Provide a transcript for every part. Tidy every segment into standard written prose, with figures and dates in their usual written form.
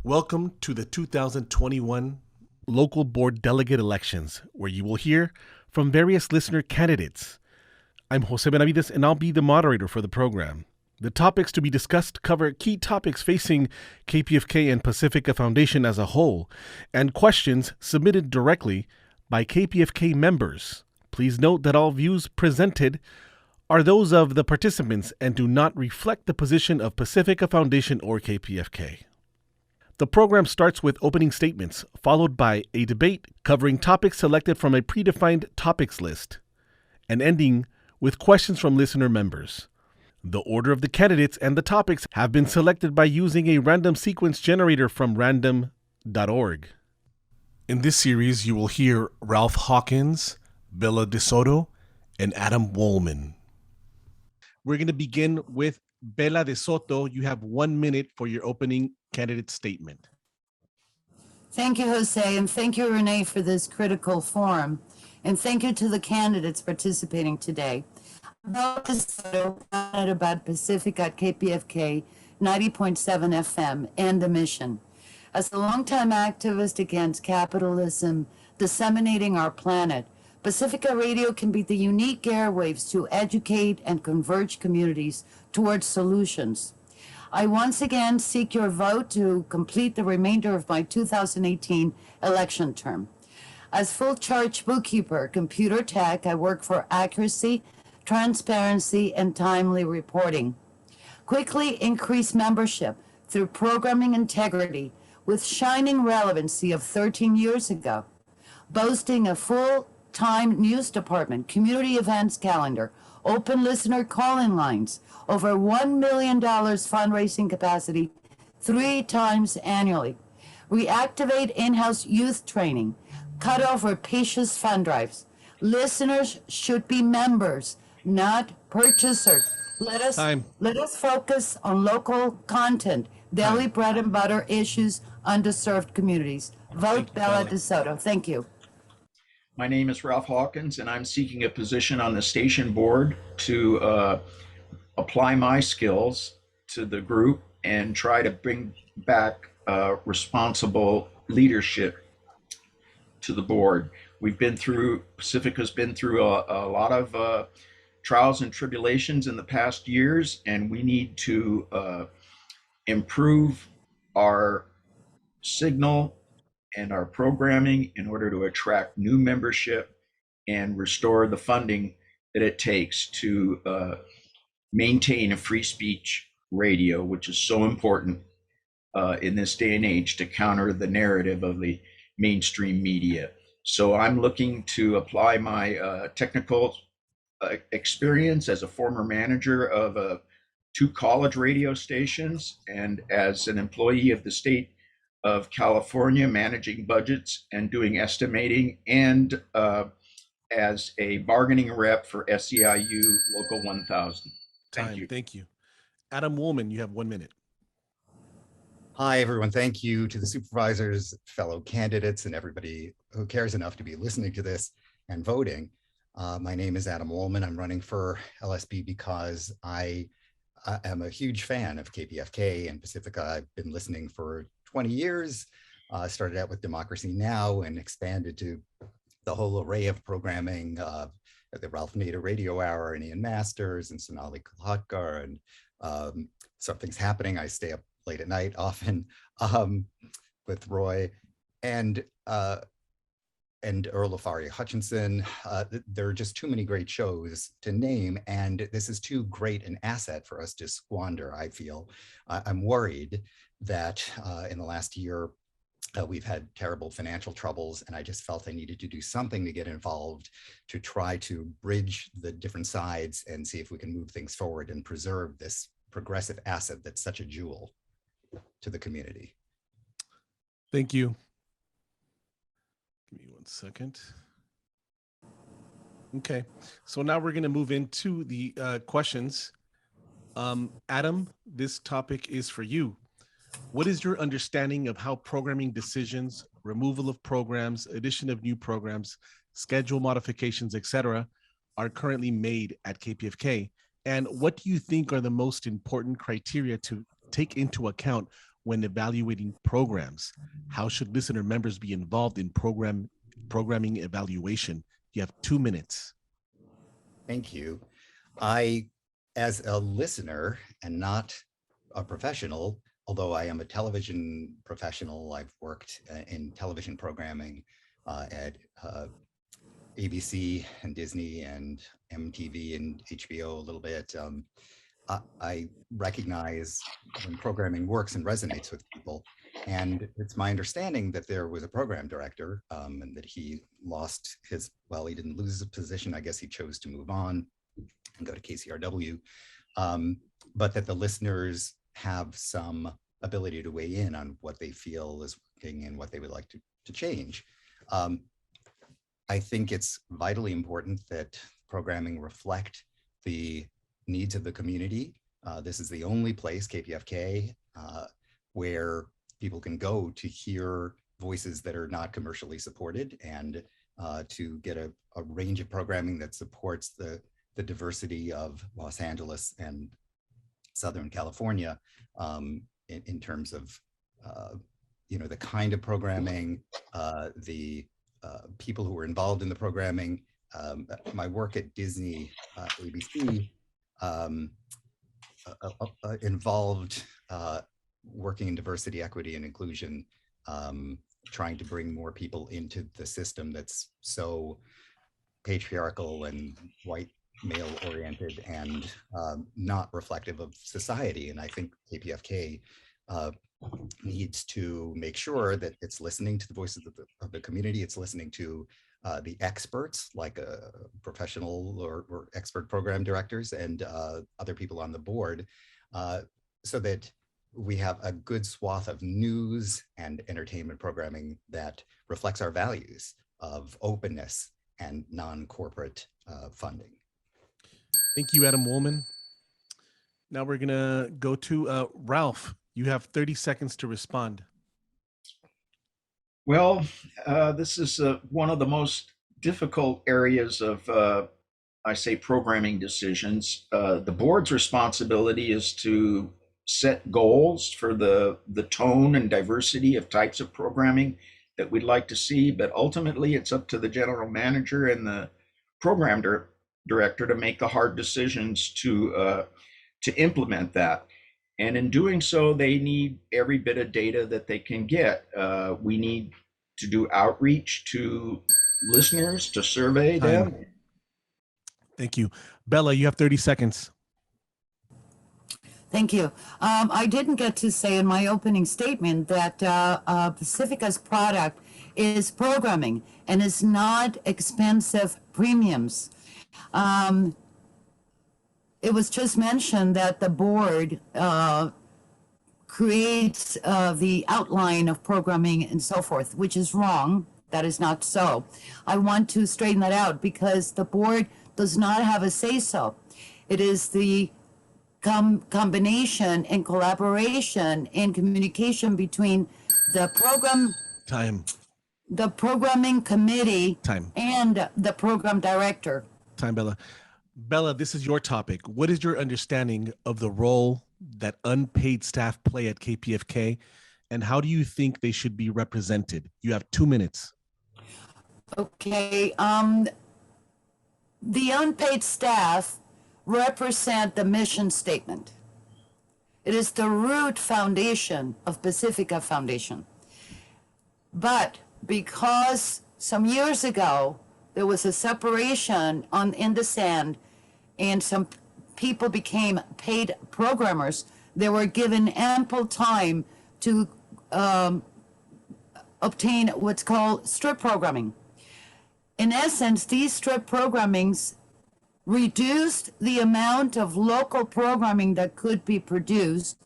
Welcome to the 2021 Local Board Delegate Elections, where you will hear from various listener candidates. I'm Jose Benavides, and I'll be the moderator for the program. The topics to be discussed cover key topics facing KPFK and Pacifica Foundation as a whole, and questions submitted directly by KPFK members. Please note that all views presented are those of the participants and do not reflect the position of Pacifica Foundation or KPFK. The program starts with opening statements, followed by a debate covering topics selected from a predefined topics list, and ending with questions from listener members. The order of the candidates and the topics have been selected by using a random sequence generator from random.org. In this series, you will hear Ralph Hawkins, Bella De Soto, and Adam Wolman. We're going to begin with Bella De Soto. You have 1 minute for your opening candidate statement. Thank you, Jose, and thank you, Renee, for this critical forum. And thank you to the candidates participating today. Bella De Soto, passionate about Pacifica at KPFK 90.7 FM and the mission. As a longtime activist against capitalism disseminating our planet, Pacifica Radio can be the unique airwaves to educate and converge communities towards solutions. I once again seek your vote to complete the remainder of my 2018 election term. As full-charge bookkeeper, computer tech, I work for accuracy, transparency, and timely reporting. Quickly increase membership through programming integrity with shining relevancy of 13 years ago, boasting a full-time news department, community events calendar, open listener call-in lines, over $1 million fundraising capacity 3 times annually. Reactivate in-house youth training, cut off rapacious fund drives. Listeners should be members, not purchasers. Let us focus on local content, daily bread and butter issues, underserved communities. Vote Bella De Soto. Thank you. My name is Ralph Hawkins, and I'm seeking a position on the station board to apply my skills to the group and try to bring back responsible leadership to the board. Pacifica's been through a lot of trials and tribulations in the past years, and we need to improve our signal and our programming in order to attract new membership and restore the funding that it takes to maintain a free speech radio, which is so important in this day and age to counter the narrative of the mainstream media. So I'm looking to apply my technical experience as a former manager of 2 college radio stations and as an employee of the state of California, managing budgets and doing estimating, and as a bargaining rep for SEIU Local 1000. Thank you. Adam Wolman, you have 1 minute. Hi, everyone. Thank you to the supervisors, fellow candidates, and everybody who cares enough to be listening to this and voting. My name is Adam Wolman. I'm running for LSB because I am a huge fan of KPFK and Pacifica. I've been listening for 20 years, started out with Democracy Now! And expanded to the whole array of programming, the Ralph Nader Radio Hour and Ian Masters and Sonali Kalhatkar and Something's Happening. I stay up late at night often with Roy and Earl Lafaria Hutchinson. There are just too many great shows to name, and this is too great an asset for us to squander, I feel. I'm worried that in the last year, we've had terrible financial troubles, and I just felt I needed to do something to get involved to try to bridge the different sides and see if we can move things forward and preserve this progressive asset that's such a jewel to the community. Thank you. Give me 1 second. Okay, so now we're going to move into the questions. Adam, this topic is for you. What is your understanding of how programming decisions, removal of programs, addition of new programs, schedule modifications, etc., are currently made at KPFK? And what do you think are the most important criteria to take into account when evaluating programs? How should listener members be involved in programming evaluation? You have 2 minutes. Thank you. I, as a listener and not a professional, although I am a television professional, I've worked in television programming at ABC and Disney and MTV and HBO a little bit. I recognize when programming works and resonates with people. And it's my understanding that there was a program director and that he lost his, well, he didn't lose his position. I guess he chose to move on and go to KCRW, but that the listeners have some ability to weigh in on what they feel is working and what they would like to change. I think it's vitally important that programming reflect the needs of the community. This is the only place, KPFK, where people can go to hear voices that are not commercially supported and to get a range of programming that supports the diversity of Los Angeles and Southern California in terms of the kind of programming, the people who were involved in the programming. My work at Disney, ABC, involved working in diversity, equity, and inclusion, trying to bring more people into the system that's so patriarchal and white male oriented and not reflective of society. And I think KPFK needs to make sure that it's listening to the voices of the community. It's listening to the experts, like professional or expert program directors and other people on the board, so that we have a good swath of news and entertainment programming that reflects our values of openness and non-corporate funding. Thank you, Adam Wolman. Now we're gonna go to Ralph. You have 30 seconds to respond. Well, this is one of the most difficult areas of, I say, programming decisions. The board's responsibility is to set goals for the tone and diversity of types of programming that we'd like to see, but ultimately it's up to the general manager and the program director to make the hard decisions to implement that. And in doing so, they need every bit of data that they can get. We need to do outreach to listeners, to survey them. Thank you. Bella, you have 30 seconds. Thank you. I didn't get to say in my opening statement that Pacifica's product is programming and is not expensive premiums. It was just mentioned that the board creates the outline of programming and so forth, which is wrong. That is not so. I want to straighten that out because the board does not have a say-so. It is the combination and collaboration and communication between the programming committee and the program director. Bella. Bella, this is your topic. What is your understanding of the role that unpaid staff play at KPFK, and how do you think they should be represented? You have 2 minutes. Okay. The unpaid staff represent the mission statement. It is the root foundation of Pacifica Foundation. But because some years ago there was a separation in the sand and some people became paid programmers, they were given ample time to obtain what's called strip programming. In essence, these strip programmings reduced the amount of local programming that could be produced,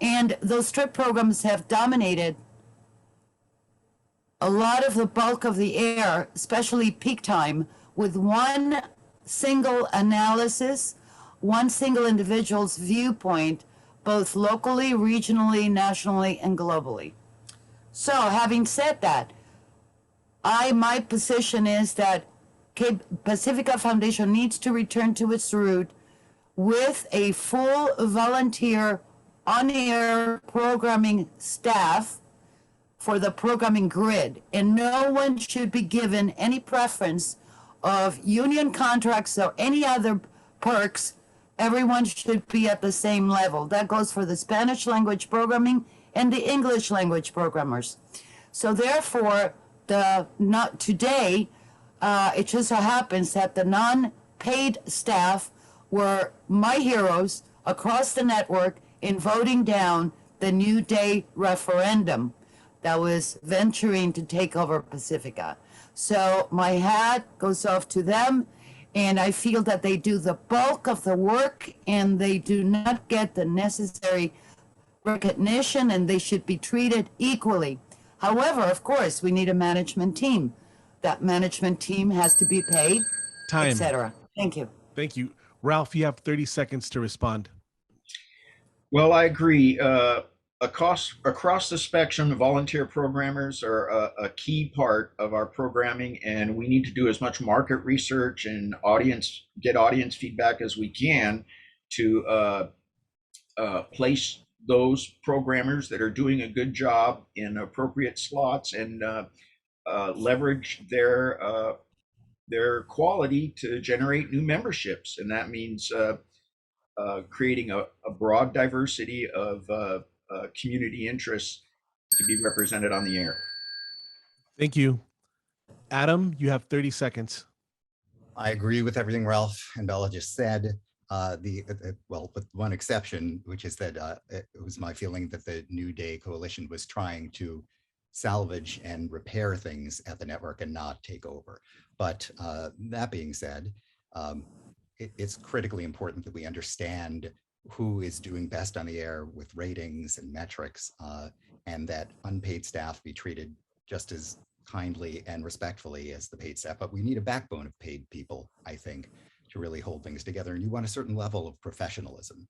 and those strip programs have dominated a lot of the bulk of the air, especially peak time, with one single analysis, one single individual's viewpoint, both locally, regionally, nationally, and globally. So having said that, my position is that Pacifica Foundation needs to return to its root with a full volunteer on-air programming staff for the programming grid, and no one should be given any preference of union contracts or any other perks. Everyone should be at the same level. That goes for the Spanish language programming and the English language programmers. So therefore, not today, it just so happens that the non-paid staff were my heroes across the network in voting down the New Day referendum that was venturing to take over Pacifica. So my hat goes off to them, and I feel that they do the bulk of the work and they do not get the necessary recognition, and they should be treated equally. However, of course, we need a management team. That management team has to be paid, Time. etc. Thank you. Thank you. Ralph, you have 30 seconds to respond. Well, I agree. Across the spectrum, volunteer programmers are a key part of our programming, and we need to do as much market research and get audience feedback as we can to place those programmers that are doing a good job in appropriate slots and leverage their quality to generate new memberships. And that means creating a broad diversity of community interests to be represented on the air. Thank you. Adam, you have 30 seconds. I agree with everything Ralph and Bella just said. Well, with one exception, which is that it was my feeling that the New Day Coalition was trying to salvage and repair things at the network and not take over. But that being said, it's critically important that we understand who is doing best on the air with ratings and metrics, and that unpaid staff be treated just as kindly and respectfully as the paid staff. But we need a backbone of paid people, I think, to really hold things together. And you want a certain level of professionalism.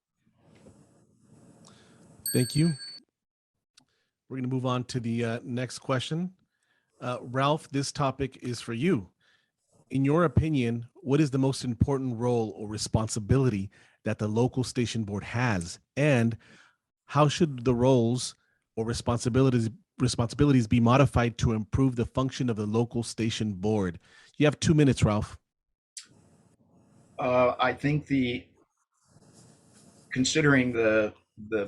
Thank you. We're going to move on to the next question. Ralph, this topic is for you. In your opinion, what is the most important role or responsibility that the local station board has, and how should the roles or responsibilities be modified to improve the function of the local station board? You have 2 minutes, Ralph. I think considering the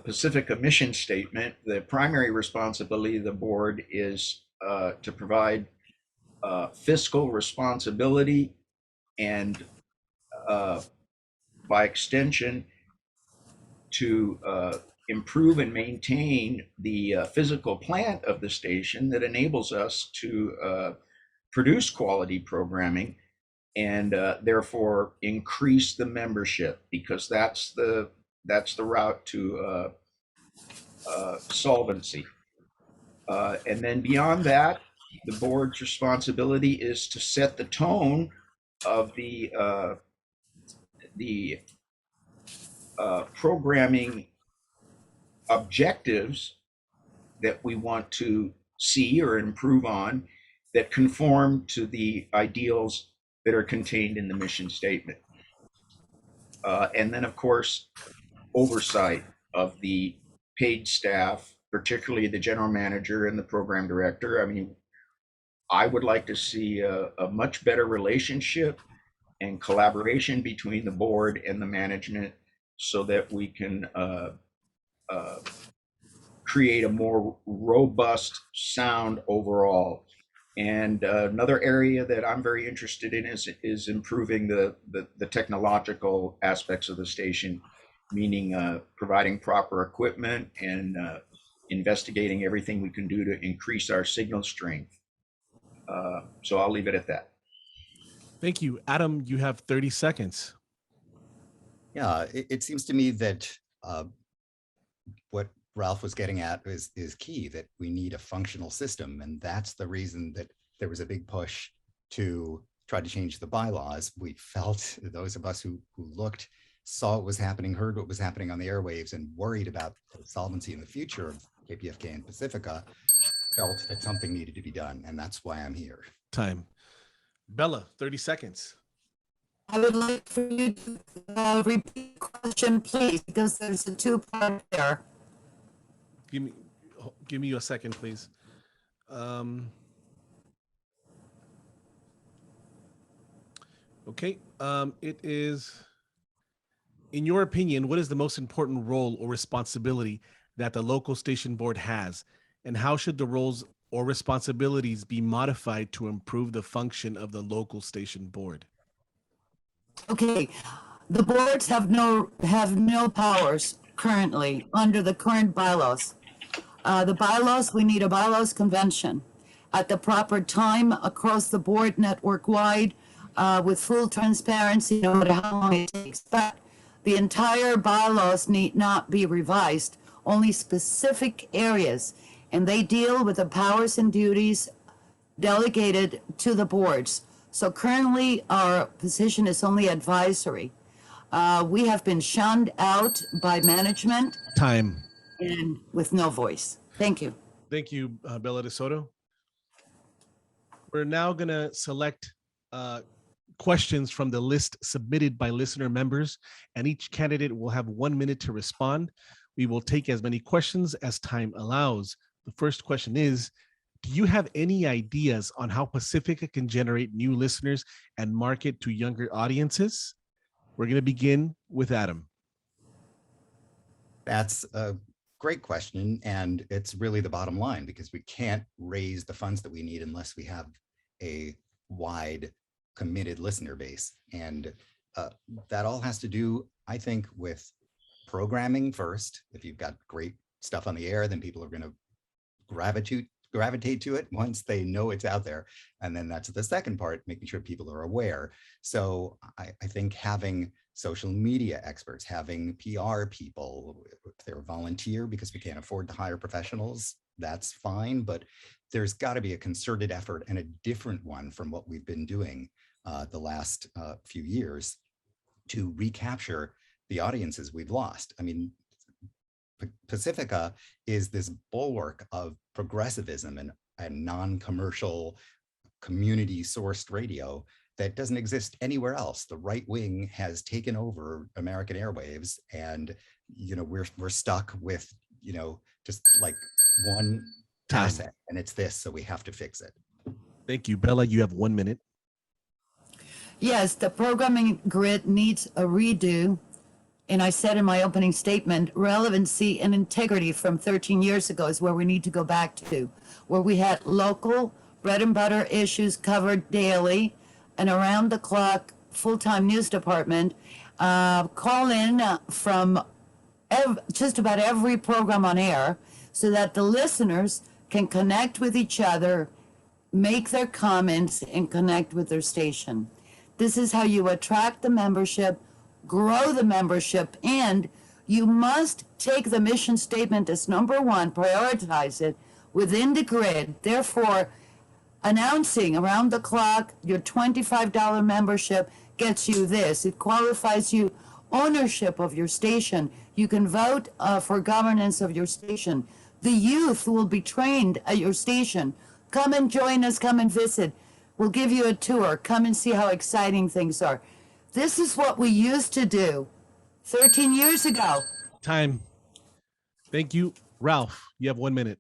Pacifica mission statement, the primary responsibility of the board is to provide fiscal responsibility and by extension to improve and maintain the physical plant of the station that enables us to produce quality programming and therefore increase the membership, because that's the route to solvency. And then beyond that, the board's responsibility is to set the tone of the programming objectives that we want to see or improve on that conform to the ideals that are contained in the mission statement. And then, of course, oversight of the paid staff, particularly the general manager and the program director. I mean, I would like to see a much better relationship and collaboration between the board and the management so that we can create a more robust sound overall. And another area that I'm very interested in is improving the technological aspects of the station, meaning providing proper equipment and investigating everything we can do to increase our signal strength. So I'll leave it at that. Thank you. Adam, you have 30 seconds. Yeah, it seems to me that what Ralph was getting at is key, that we need a functional system. And that's the reason that there was a big push to try to change the bylaws. We felt, those of us who looked, saw what was happening, heard what was happening on the airwaves, and worried about the solvency in the future of KPFK and Pacifica, felt that something needed to be done. And that's why I'm here. Time. Bella, 30 seconds. I would like for you to repeat the question, please, because there's a two-part there. Give me a second, please. Okay. It is, in your opinion, what is the most important role or responsibility that the local station board has, and how should the roles or responsibilities be modified to improve the function of the local station board? Okay, the boards have no powers currently under the current bylaws. The bylaws, we need a bylaws convention at the proper time across the board, network wide, with full transparency, no matter how long it takes. But the entire bylaws need not be revised, only specific areas, and they deal with the powers and duties delegated to the boards. So currently, our position is only advisory. We have been shunned out by management Time. and with no voice. Thank you. Thank you, Bella de Soto. We're now going to select questions from the list submitted by listener members, and each candidate will have 1 minute to respond. We will take as many questions as time allows. The first question is, do you have any ideas on how Pacifica can generate new listeners and market to younger audiences? We're going to begin with Adam. That's a great question. And it's really the bottom line, because we can't raise the funds that we need unless we have a wide, committed listener base. And that all has to do, I think, with programming first. If you've got great stuff on the air, then people are going to gravitate to it once they know it's out there. And then that's the second part, making sure people are aware. So I think having social media experts, having PR people, if they're volunteer because we can't afford to hire professionals, that's fine. But there's got to be a concerted effort, and a different one from what we've been doing the last few years, to recapture the audiences we've lost. I mean, Pacifica is this bulwark of progressivism and non-commercial, community-sourced radio that doesn't exist anywhere else. The right wing has taken over American airwaves, and we're stuck with just like one asset, and it's this. So we have to fix it. Thank you, Bella. You have 1 minute. Yes, the programming grid needs a redo. And I said in my opening statement, relevancy and integrity from 13 years ago is where we need to go back to, where we had local bread and butter issues covered daily, and around the clock full-time news department, call in from just about every program on air, so that the listeners can connect with each other, make their comments, and connect with their station. This is how you attract the membership, grow the membership, and you must take the mission statement as number one, prioritize it within the grid. Therefore, announcing around the clock your $25 membership gets you this. It qualifies you ownership of your station. You can vote for governance of your station. The youth will be trained at your station. Come and join us, come and visit. We'll give you a tour. Come and see how exciting things are. This is what we used to do 13 years ago. Time. Thank you. Ralph, you have 1 minute.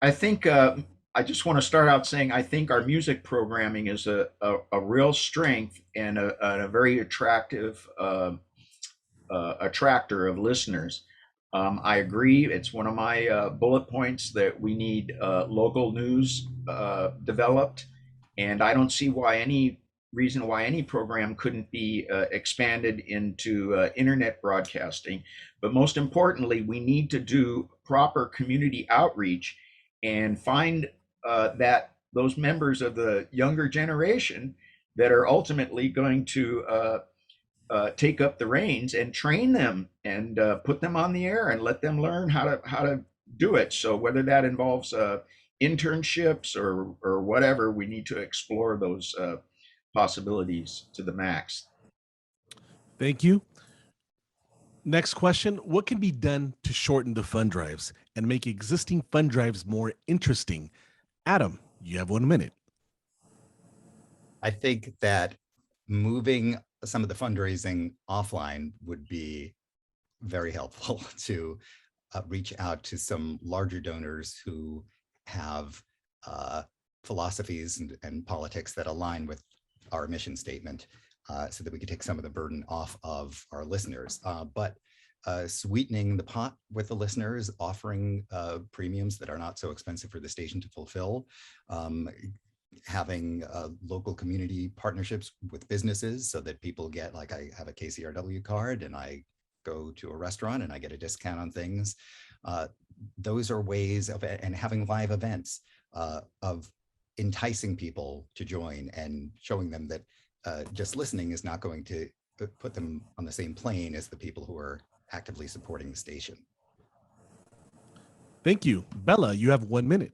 I think I just want to start out saying I think our music programming is a real strength and a very attractive attractor of listeners. I agree. It's one of my bullet points that we need local news developed, and I don't see any reason why any program couldn't be expanded into internet broadcasting. But most importantly, we need to do proper community outreach and find that those members of the younger generation that are ultimately going to take up the reins and train them and put them on the air and let them learn how to do it. So whether that involves internships or whatever, we need to explore those possibilities to the max. Thank you. Next question. What can be done to shorten the fund drives and make existing fund drives more interesting? Adam, you have 1 minute. I think that moving some of the fundraising offline would be very helpful to reach out to some larger donors who have philosophies and politics that align with our mission statement, so that we could take some of the burden off of our listeners. But sweetening the pot with the listeners, offering premiums that are not so expensive for the station to fulfill, having local community partnerships with businesses so that people get, like, I have a KCRW card and I go to a restaurant and I get a discount on things. Those are ways of, and having live events of enticing people to join and showing them that just listening is not going to put them on the same plane as the people who are actively supporting the station. Thank you. Bella, you have 1 minute.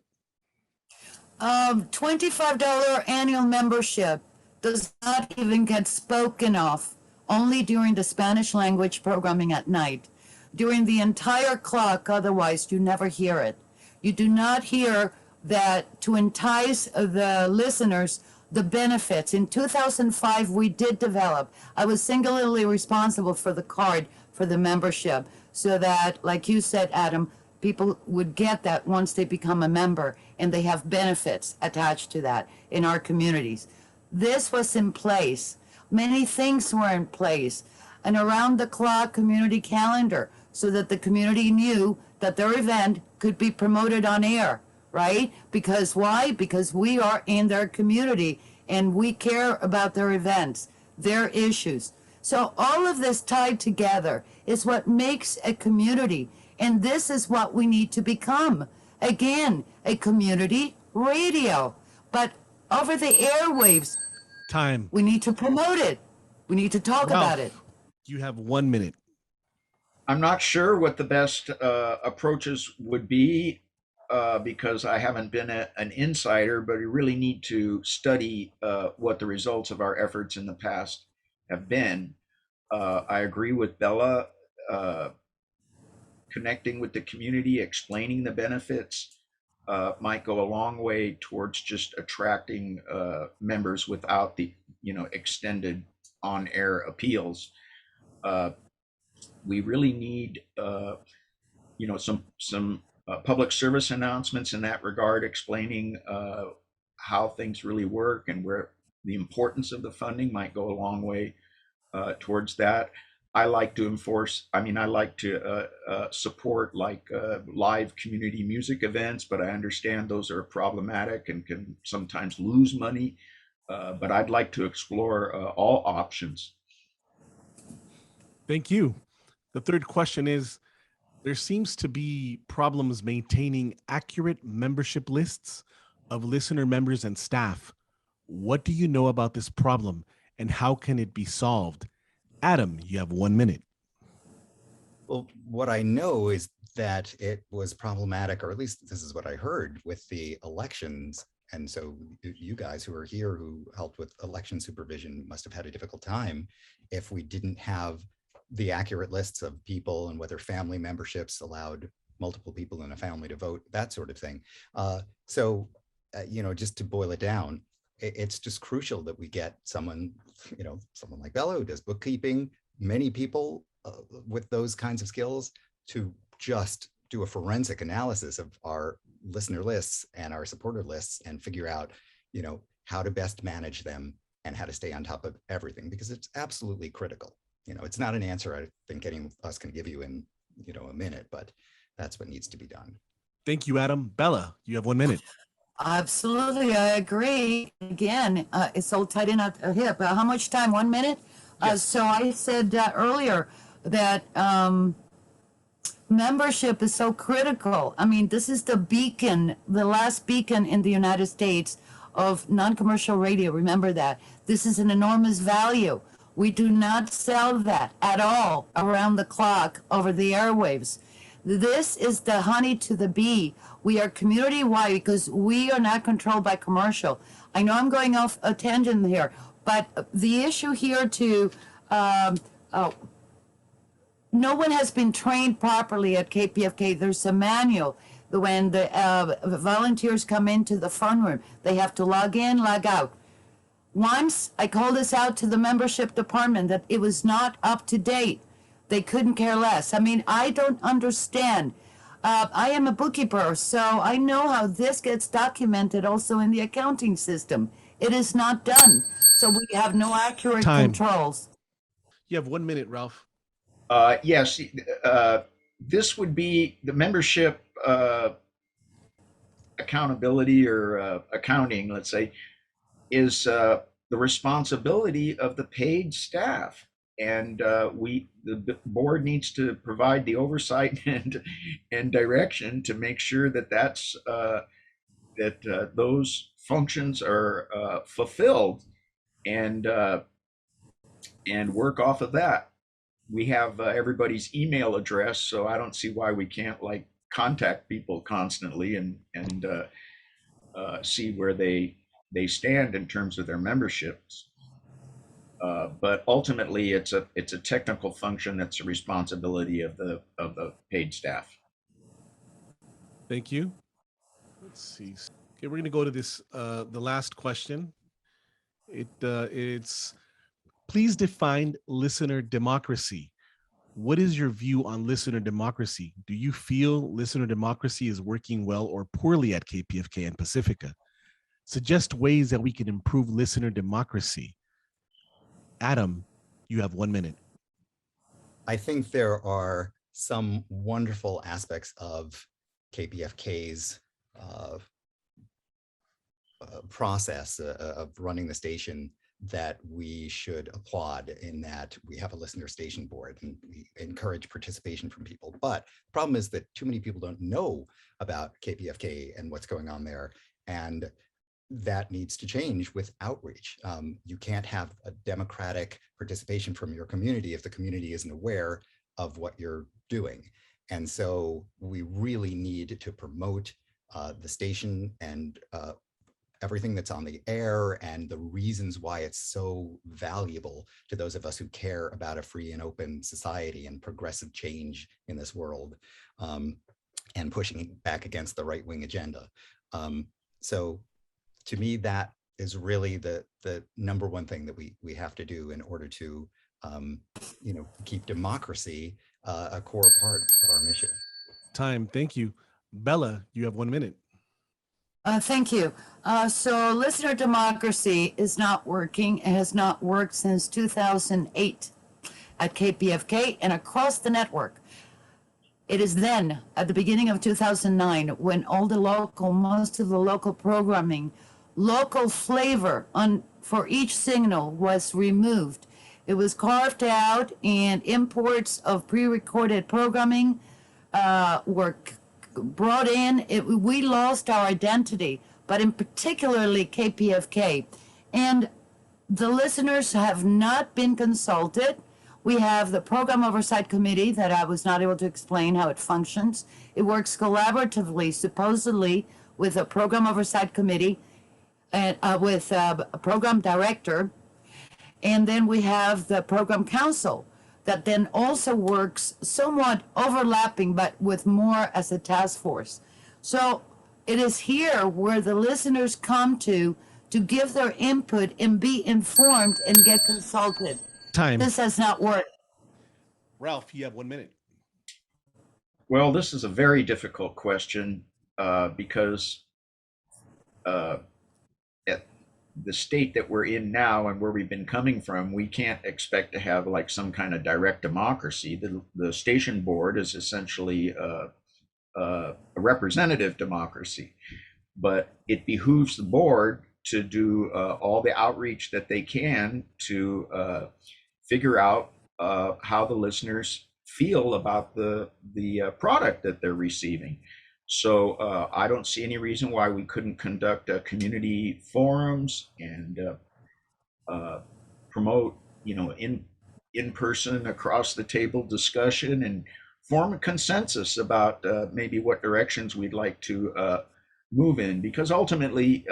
$25 annual membership does not even get spoken of, only during the Spanish language programming at night. During the entire clock, otherwise, you never hear it. You do not hear that to entice the listeners, the benefits. In 2005, we did develop, I was singularly responsible for the card for the membership, so that, like you said, Adam, people would get that once they become a member, and they have benefits attached to that in our communities. This was in place. Many things were in place. An around-the-clock community calendar, so that the community knew that their event could be promoted on air, right? Because why? Because we are in their community, and we care about their events, their issues. So all of this tied together is what makes a community. And this is what we need to become. Again, a community radio. But over the airwaves, Time. we need to promote it. We need to talk about it. You have 1 minute. I'm not sure what the best approaches would be, because I haven't been an insider, but we really need to study what the results of our efforts in the past have been. I agree with Bella. Connecting with the community, explaining the benefits might go a long way towards just attracting members without the extended on-air appeals. We really need some public service announcements in that regard, explaining how things really work and where the importance of the funding might go a long way towards that. I like to support live community music events, but I understand those are problematic and can sometimes lose money. But I'd like to explore all options. Thank you. The third question is, there seems to be problems maintaining accurate membership lists of listener members and staff. What do you know about this problem, and how can it be solved? Adam, you have 1 minute. Well, what I know is that it was problematic, or at least this is what I heard, with the elections. And so you guys who are here who helped with election supervision must have had a difficult time if we didn't have the accurate lists of people and whether family memberships allowed multiple people in a family to vote, that sort of thing. Just to boil it down, it's just crucial that we get someone like Bella, who does bookkeeping, many people with those kinds of skills, to just do a forensic analysis of our listener lists and our supporter lists and figure out, how to best manage them and how to stay on top of everything, because it's absolutely critical. It's not an answer I think any of us can give you in, a minute, but that's what needs to be done. Thank you, Adam. Bella, you have 1 minute. Absolutely, I agree. Again, it's all tied in at the hip. How much time? 1 minute? Yes. So I said earlier that membership is so critical. I mean, this is the beacon, the last beacon in the United States of non-commercial radio. Remember that. This is an enormous value. We do not sell that at all around the clock over the airwaves. This is the honey to the bee. We are community-wide because we are not controlled by commercial. I know I'm going off a tangent here, but the issue here no one has been trained properly at KPFK. There's a manual. When the volunteers come into the fun room, they have to log in, log out. Once I called this out to the membership department that it was not up to date. They couldn't care less. I mean, I don't understand I am a bookkeeper, so I know how this gets documented also in the accounting system. It is not done, so we have no accurate Time. controls. You have 1 minute, Ralph. Yes, this would be the membership accountability or accounting, let's say, is the responsibility of the paid staff. And the board needs to provide the oversight and direction to make sure that those functions are fulfilled and work off of that. We have everybody's email address, so I don't see why we can't like contact people constantly and see where they stand in terms of their memberships. But ultimately, it's a technical function that's a responsibility of the paid staff. Thank you. Let's see. Okay, we're going to go to this, the last question. It's please define listener democracy. What is your view on listener democracy? Do you feel listener democracy is working well or poorly at KPFK and Pacifica? Suggest ways that we can improve listener democracy. Adam, you have 1 minute. I think there are some wonderful aspects of KPFK's process of running the station that we should applaud, in that we have a listener station board and we encourage participation from people. But the problem is that too many people don't know about KPFK and what's going on there. And that needs to change with outreach. You can't have a democratic participation from your community if the community isn't aware of what you're doing. And so we really need to promote the station and everything that's on the air and the reasons why it's so valuable to those of us who care about a free and open society and progressive change in this world, and pushing back against the right-wing agenda. So to me, that is really the number one thing that we have to do in order to keep democracy a core part of our mission. Time. Thank you. Bella, you have 1 minute. Thank you. So listener democracy is not working. It has not worked since 2008 at KPFK and across the network. It is then, at the beginning of 2009, when most of the local programming, local flavor for each signal was removed. It was carved out, and imports of pre-recorded programming were brought in. We lost our identity, but in particularly KPFK. And the listeners have not been consulted. We have the Program Oversight Committee that I was not able to explain how it functions. It works collaboratively, supposedly, with a Program Oversight Committee and with a Program Director. And then we have the Program Council that then also works somewhat overlapping, but with more as a task force. So it is here where the listeners come to give their input and be informed and get consulted. Time. This has not worked. Ralph, you have 1 minute. Well, this is a very difficult question because at the state that we're in now and where we've been coming from, we can't expect to have like some kind of direct democracy. The station board is essentially a representative democracy, but it behooves the board to do all the outreach that they can to figure out how the listeners feel about the product that they're receiving. So I don't see any reason why we couldn't conduct community forums and promote, in person, across the table discussion and form a consensus about maybe what directions we'd like to move in. Because ultimately,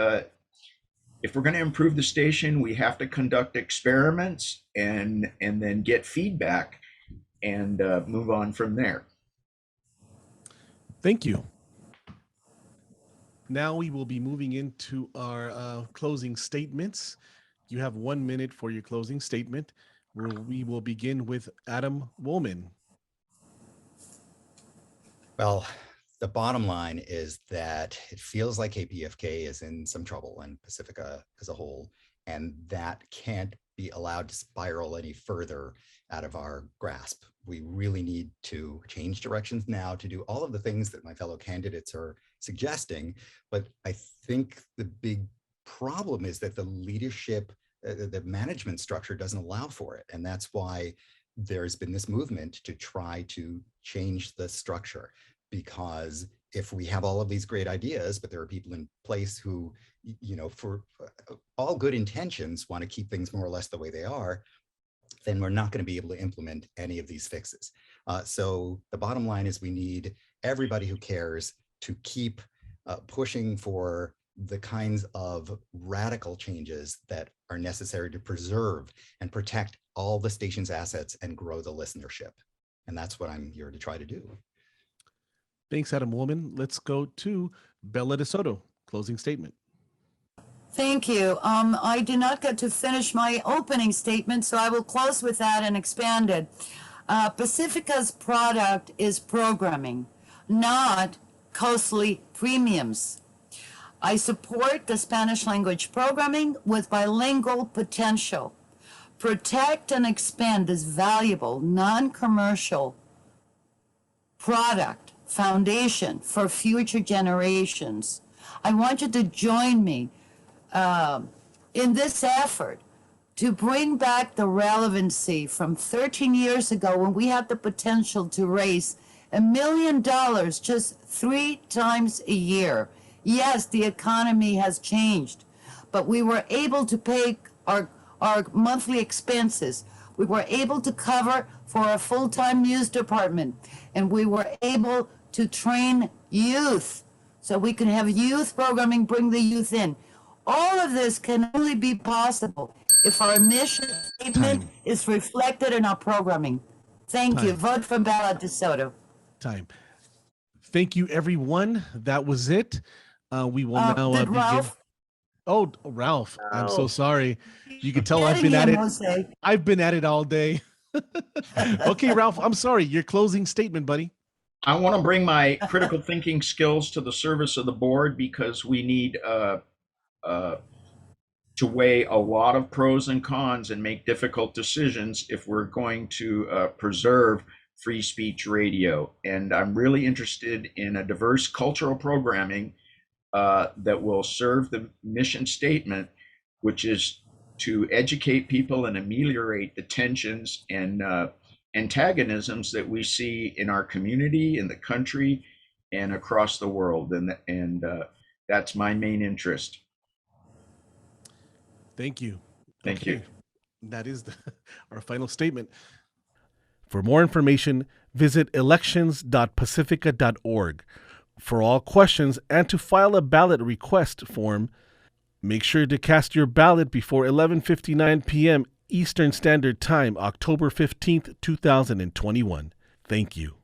if we're going to improve the station, we have to conduct experiments and then get feedback and move on from there. Thank you. Now we will be moving into our closing statements. You have 1 minute for your closing statement. We will begin with Adam Wolman. Well, the bottom line is that it feels like KPFK is in some trouble, and Pacifica as a whole, and that can't be allowed to spiral any further out of our grasp. We really need to change directions now to do all of the things that my fellow candidates are suggesting. But I think the big problem is that the leadership, the management structure doesn't allow for it. And that's why there's been this movement to try to change the structure. Because if we have all of these great ideas, but there are people in place who, for all good intentions, want to keep things more or less the way they are, then we're not going to be able to implement any of these fixes. So the bottom line is we need everybody who cares to keep pushing for the kinds of radical changes that are necessary to preserve and protect all the station's assets and grow the listenership. And that's what I'm here to try to do. Thanks, Adam Wolman. Let's go to Bella De Soto, closing statement. Thank you. I did not get to finish my opening statement, so I will close with that and expand it. Pacifica's product is programming, not costly premiums. I support the Spanish language programming with bilingual potential. Protect and expand this valuable, non-commercial product foundation for future generations. I want you to join me in this effort to bring back the relevancy from 13 years ago when we had the potential to raise $1 million just 3 times a year. Yes, the economy has changed, but we were able to pay our monthly expenses. We were able to cover for a full-time news department, and we were able to train youth so we can have youth programming, bring the youth in. All of this can only be possible if our mission statement is reflected in our programming. Thank you. Vote for Bella De Soto. Thank you, everyone. That was it. We will now begin. Ralph? Oh, Ralph, I'm so sorry. You can tell Getting him, Jose. I've been at it all day. Okay, Ralph, I'm sorry. Your closing statement, buddy. I want to bring my critical thinking skills to the service of the board because we need to weigh a lot of pros and cons and make difficult decisions if we're going to preserve free speech radio. And I'm really interested in a diverse cultural programming that will serve the mission statement, which is to educate people and ameliorate the tensions and antagonisms that we see in our community, in the country, and across the world. And that's my main interest. Thank you. Thank you. That is our final statement. For more information, visit elections.pacifica.org. For all questions and to file a ballot request form, make sure to cast your ballot before 11:59 p.m. Eastern Standard Time, October 15th, 2021. Thank you.